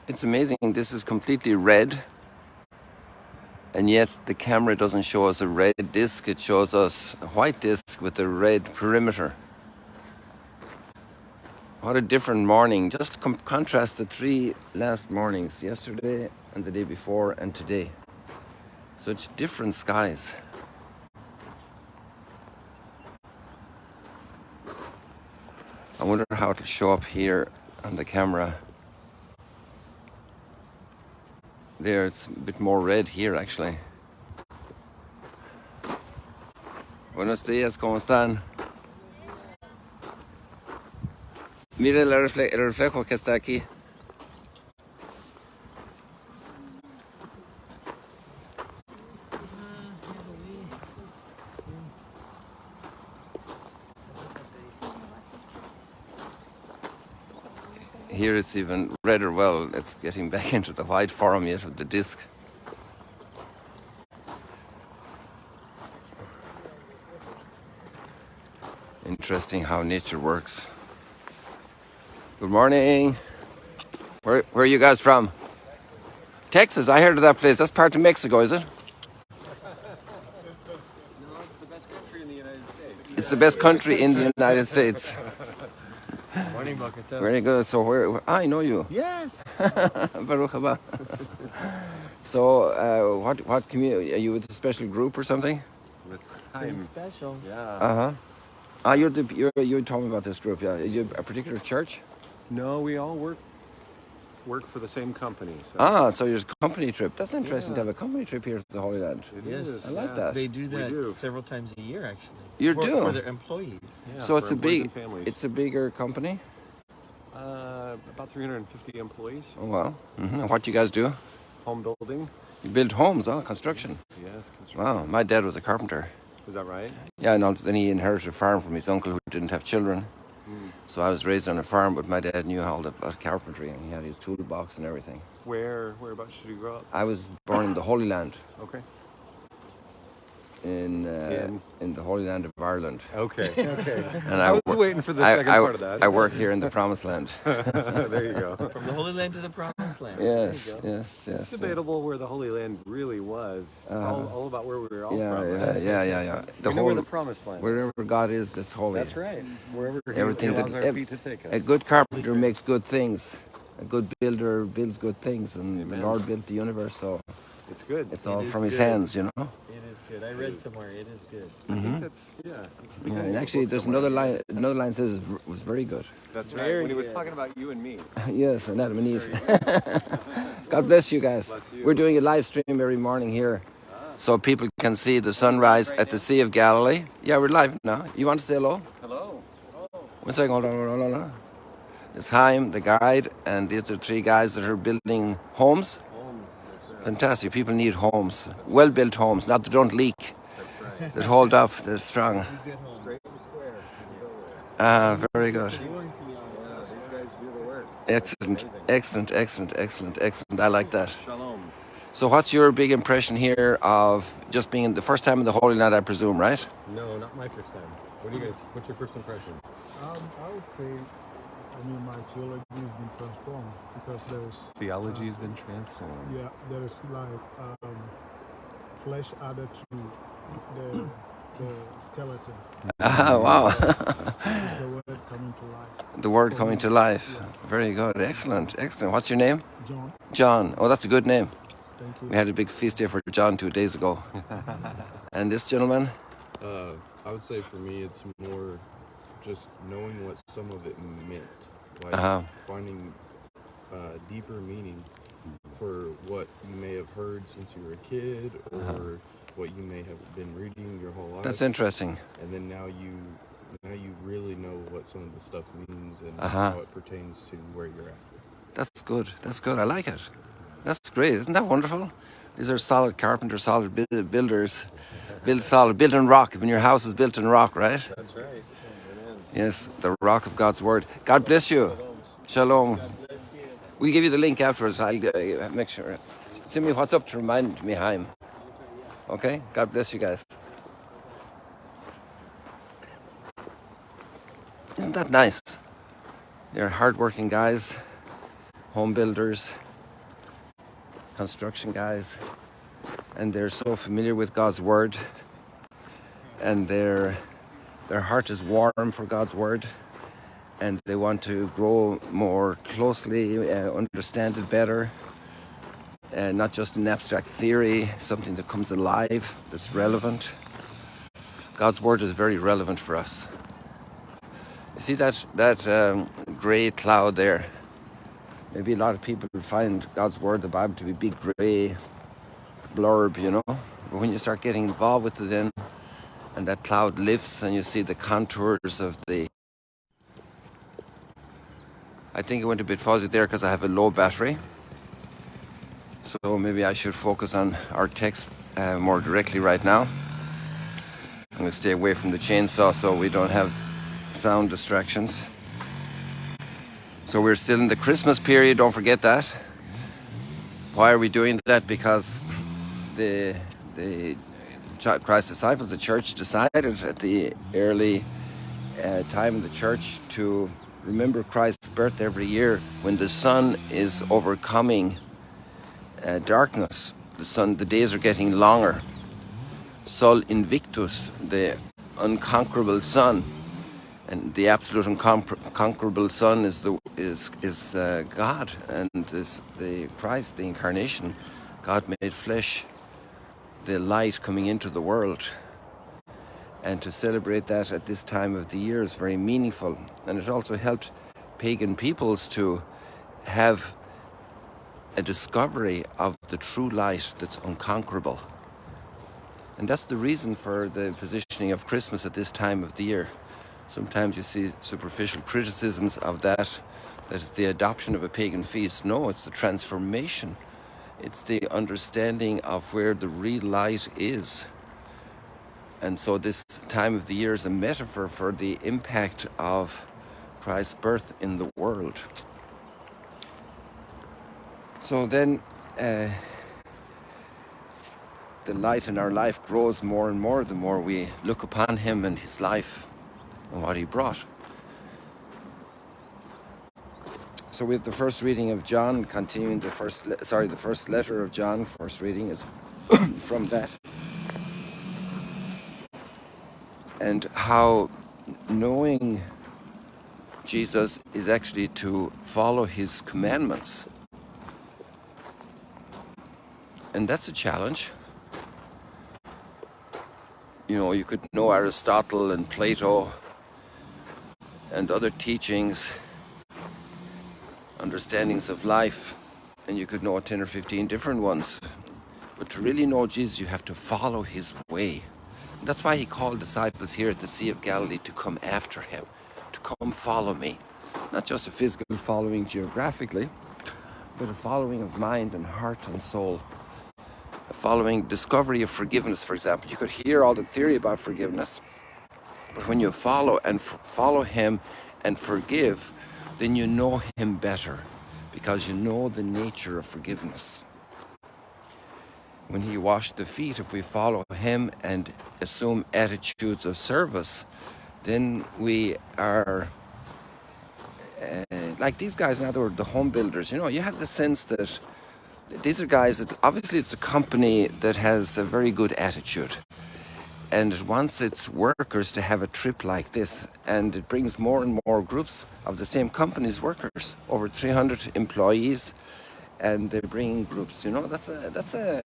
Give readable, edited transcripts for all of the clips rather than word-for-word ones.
It's amazing. This is completely red, and yet the camera doesn't show us a red disc. It shows us a white disc with a red perimeter. What a different morning. Just contrast the three last mornings, yesterday and the day before and today. Such different skies. I wonder how it'll show up here on the camera. There, it's a bit more red here actually. Buenos días, ¿cómo están? Mire el reflejo que está aquí. Here it's even redder. Well, it's getting back into the white form yet of the disc. Interesting how nature works. Good morning. Where are you guys from? Texas. I heard of that place. That's part of Mexico, is it? No, it's the best country in the United States. It's the best country in the United States. Morning, Bogota. Very good. So where? I know you. Yes. Baruch haba. So what community? Are you with a special group or something? With time. Special. Yeah. You told me about this group. Yeah. Are you a particular church? No, we all work for the same company. So there's a company trip. That's interesting to have a company trip here to the Holy Land. Yes, I like that. They do that several times a year, actually. You do for their employees. Yeah, so it's a bigger company. About 350 employees. Oh wow! And what you guys do? Home building. You build homes, construction. Yes, construction. Wow, my dad was a carpenter. Is that right? Yeah, and then he inherited a farm from his uncle who didn't have children. So I was raised on a farm, but my dad knew all about carpentry, and he had his toolbox and everything. Whereabouts did you grow up? I was born in the Holy Land. Okay. In the Holy Land of Ireland. Okay. And I was waiting for the second part of that. I work here in the Promised Land. There you go. From the Holy Land to the Promised Land. Yes. It's debatable where the Holy Land really was. It's all about where we were all from. Yeah. Where the Promised Land. Wherever God is, that's holy. That's right. Wherever He Everything allows our feet to take us. A good carpenter makes good things. A good builder builds good things, and Amen. The Lord built the universe, so it's good. It's all from His hands, you know. It is good. I read somewhere. It is good. I think that's And actually, there's another line. Another line says it was very good. That's right. When He was talking about you and me. Yes, and Adam and Eve. God bless you guys. Bless you. We're doing a live stream every morning here, so people can see the sunrise at the Sea of Galilee. Yeah, we're live now. You want to say hello? Hello. One second. Hold on. It's Chaim, the guide, and these are three guys that are building homes. Fantastic. People need homes. Well-built homes, not that don't leak. That's right. That hold up, they're strong. Straight and square. Very good. These guys do the work. Excellent. I like that. Shalom. So what's your big impression here of just being the first time in the Holy Land, I presume, right? No, not my first time. What's your first impression? I would say, my theology has been transformed because Theology has been transformed. yeah, there's like flesh added to the skeleton. Wow. It's the word coming to life. The word coming to life. Very good. Excellent. What's your name? John, John. Oh, that's a good name. thank you. We had a big feast day for John 2 days ago. And this gentleman? I would say for me, it's more just knowing what some of it meant, like finding deeper meaning for what you may have heard since you were a kid, or what you may have been reading your whole life. That's interesting. And then now you really know what some of the stuff means and how it pertains to where you're at. That's good. I like it. That's great. Isn't that wonderful? These are solid carpenters, solid builders. Build solid, built in rock. When your house is built in rock, right? That's right. Amen. Yes, the rock of God's word. God bless you. Shalom. We'll give you the link afterwards. I'll make sure. Send me what's up to remind me, Chaim. Okay? God bless you guys. Isn't that nice? They're hardworking guys, home builders, construction guys, and they're so familiar with God's word, and their heart is warm for God's word, and they want to grow more closely, understand it better, not just an abstract theory, something that comes alive, that's relevant. God's word is very relevant for us. You see that grey cloud there? Maybe a lot of people find God's word, the Bible, to be a big grey blurb, you know. But when you start getting involved with it then, and that cloud lifts and you see the contours of the... I think it went a bit fuzzy there because I have a low battery. So maybe I should focus on our text more directly right now. I'm going to stay away from the chainsaw so we don't have sound distractions. So we're still in the Christmas period, don't forget that. Why are we doing that? Because the Christ's disciples, the church, decided at the early time in the church to remember Christ's birth every year when the sun is overcoming darkness. The days are getting longer. Sol Invictus, the unconquerable sun, and the absolute unconquerable sun is God, and the Christ, the incarnation, God made flesh, the light coming into the world. And to celebrate that at this time of the year is very meaningful, and it also helped pagan peoples to have a discovery of the true light that's unconquerable. And that's the reason for the positioning of Christmas at this time of the year. Sometimes you see superficial criticisms of that it's the adoption of a pagan feast. No, it's the transformation. It's the understanding of where the real light is. And so this time of the year is a metaphor for the impact of Christ's birth in the world. So then the light in our life grows more and more the more we look upon him and his life and what he brought. So with the first reading of John, continuing the first letter of John, first reading is from that. And how knowing Jesus is actually to follow his commandments. And that's a challenge. You know, you could know Aristotle and Plato and other teachings, understandings of life, and you could know 10 or 15 different ones. But to really know Jesus, you have to follow his way. And that's why he called disciples here at the Sea of Galilee to come after him, to come follow me. Not just a physical following geographically, but a following of mind and heart and soul. A following discovery of forgiveness, for example. You could hear all the theory about forgiveness, but when you follow him and forgive, then you know him better, because you know the nature of forgiveness. When he washed the feet, if we follow him and assume attitudes of service, then we are like these guys, in other words, the home builders. You know, you have the sense that these are guys that obviously it's a company that has a very good attitude, and it wants its workers to have a trip like this, and it brings more and more groups of the same company's workers, over 300 employees, and they're bringing groups. You know, that's a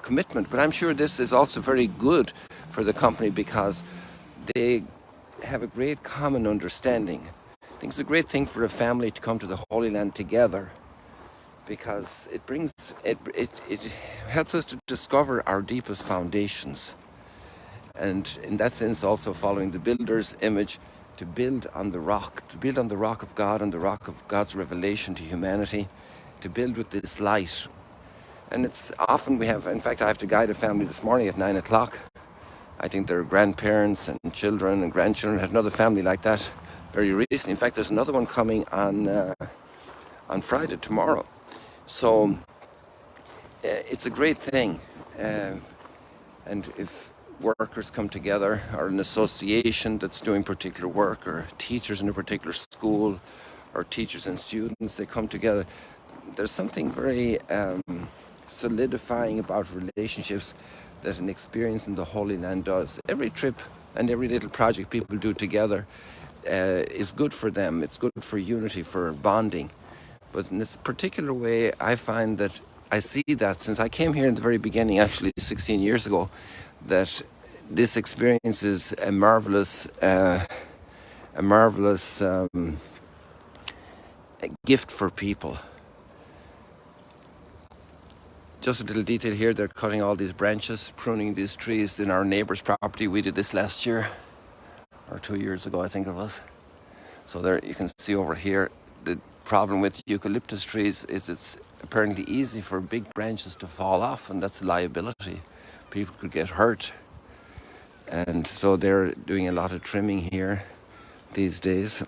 commitment. But I'm sure this is also very good for the company because they have a great common understanding. I think it's a great thing for a family to come to the Holy Land together, because it helps us to discover our deepest foundations, and in that sense also following the builder's image, to build on the rock of God, on the rock of God's revelation to humanity, to build with this light. And it's often we have, in fact I have to guide a family this morning at 9 o'clock. I think their grandparents and children and grandchildren had another family like that very recently. In fact, there's another one coming on Friday, tomorrow. So it's a great thing, and if workers come together, or an association that's doing particular work, or teachers in a particular school, or teachers and students, they come together, there's something very solidifying about relationships that an experience in the Holy Land does. Every trip and every little project people do together is good for them. It's good for unity, for bonding. But in this particular way, I find that I see that since I came here in the very beginning, actually 16 years ago, that this experience is a marvelous gift for people. Just a little detail here, they're cutting all these branches, pruning these trees in our neighbor's property. We did this last year, or 2 years ago, I think it was. So there you can see over here, the problem with eucalyptus trees is it's apparently easy for big branches to fall off, and that's a liability. People could get hurt. And so they're doing a lot of trimming here these days.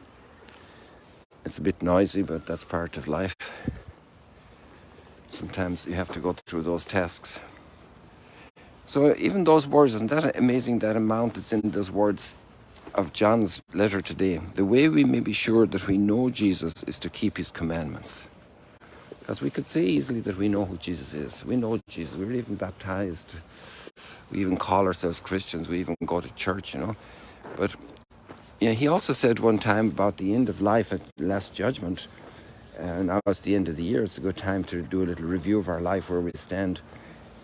It's a bit noisy, but that's part of life. Sometimes you have to go through those tasks. So even those words, isn't that amazing, that amount that's in those words of John's letter today? The way we may be sure that we know Jesus is to keep his commandments. Because we could say easily that we know who Jesus is. We know Jesus. We're even baptized. We even call ourselves Christians. We even go to church, you know. But you know, he also said one time about the end of life at the Last Judgment. And now it's the end of the year. It's a good time to do a little review of our life, where we stand.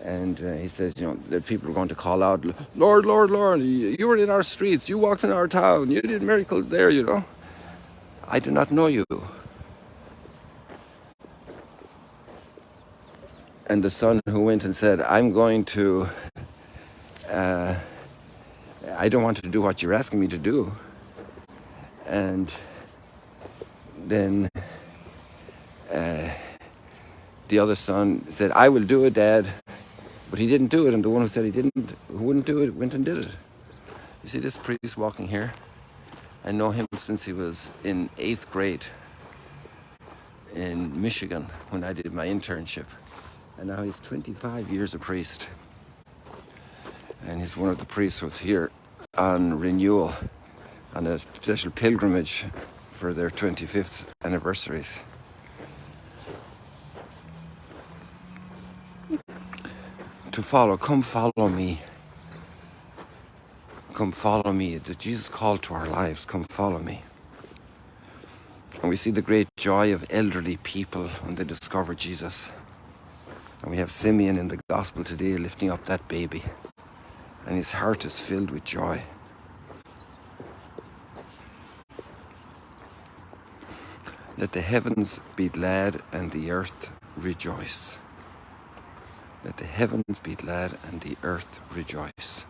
And he says, you know, that people are going to call out, Lord, Lord, Lord, you were in our streets. You walked in our town. You did miracles there, you know. I do not know you. And the son who went and said, I'm going to, I don't want to do what you're asking me to do. And then the other son said, I will do it, Dad. But he didn't do it. And the one who said who wouldn't do it, went and did it. You see this priest walking here? I know him since he was in 8th grade in Michigan when I did my internship. And now he's 25 years a priest. And he's one of the priests who was here on renewal, on a special pilgrimage for their 25th anniversaries. To follow, come follow me. Come follow me. That Jesus called to our lives, come follow me. And we see the great joy of elderly people when they discover Jesus. And we have Simeon in the gospel today lifting up that baby. And his heart is filled with joy. Let the heavens be glad and the earth rejoice. Let the heavens be glad and the earth rejoice.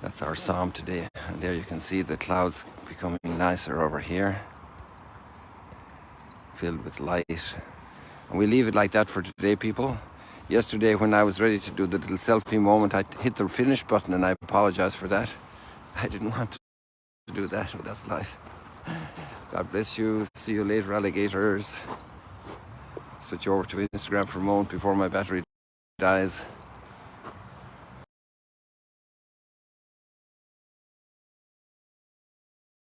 That's our psalm today. And there you can see the clouds becoming nicer over here, filled with light. And we leave it like that for today, people. Yesterday, when I was ready to do the little selfie moment, I hit the finish button, and I apologize for that. I didn't want to do that, but that's life. God bless you. See you later, alligators. Switch over to Instagram for a moment before my battery dies.